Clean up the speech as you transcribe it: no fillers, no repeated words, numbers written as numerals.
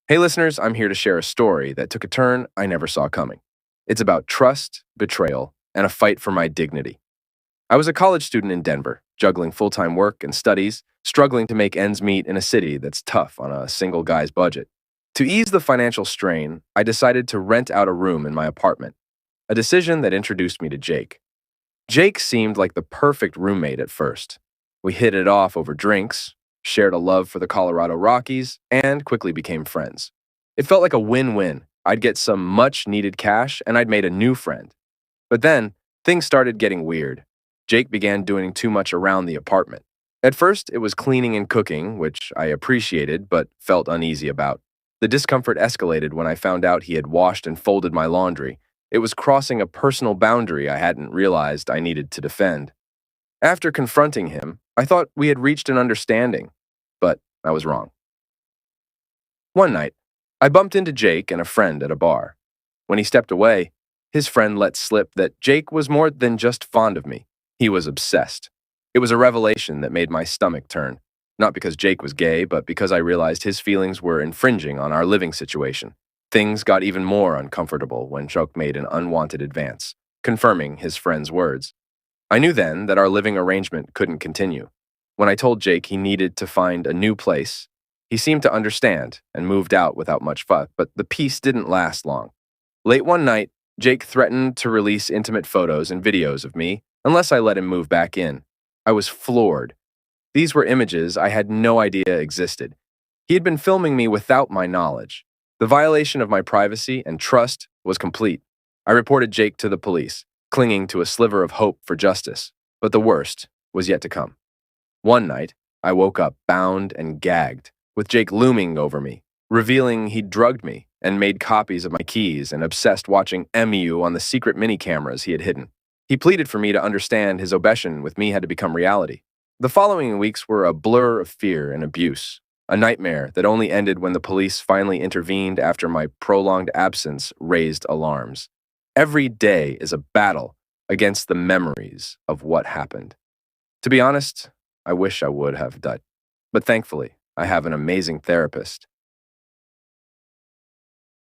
Hey, listeners, I'm here to share a story that took a turn I never saw coming. It's about trust, betrayal, and a fight for my dignity. I was a college student in Denver, juggling full time work and studies, struggling to make ends meet in a city that's tough on a single guy's budget. To ease the financial strain, I decided to rent out a room in my apartment, a decision that introduced me to Jake. Jake seemed like the perfect roommate at first. We hit it off over drinks, shared a love for the Colorado Rockies, and quickly became friends. It felt like a win win. I'd get some much needed cash, and I'd made a new friend. But then, things started getting weird. Jake began doing too much around the apartment. At first, it was cleaning and cooking, which I appreciated but felt uneasy about. The discomfort escalated when I found out he had washed and folded my laundry. It was crossing a personal boundary I hadn't realized I needed to defend. After confronting him, I thought we had reached an understanding, but I was wrong. One night, I bumped into Jake and a friend at a bar. When he stepped away, his friend let slip that Jake was more than just fond of me. He was obsessed. It was a revelation that made my stomach turn, not because Jake was gay, but because I realized his feelings were infringing on our living situation. Things got even more uncomfortable when Jake made an unwanted advance, confirming his friend's words. I knew then that our living arrangement couldn't continue. When I told Jake he needed to find a new place, he seemed to understand and moved out without much fuss, but the peace didn't last long. Late one night, Jake threatened to release intimate photos and videos of me unless I let him move back in. I was floored. These were images I had no idea existed. He had been filming me without my knowledge. The violation of my privacy and trust was complete. I reported Jake to the police, clinging to a sliver of hope for justice, but the worst was yet to come. One night, I woke up bound and gagged, with Jake looming over me, revealing he'd drugged me and made copies of my keys and obsessed watching MU on the secret mini cameras he had hidden. He pleaded for me to understand his obsession with me had to become reality. The following weeks were a blur of fear and abuse, a nightmare that only ended when the police finally intervened after my prolonged absence raised alarms. Every day is a battle against the memories of what happened. To be honest, I wish I would have died. But thankfully, I have an amazing therapist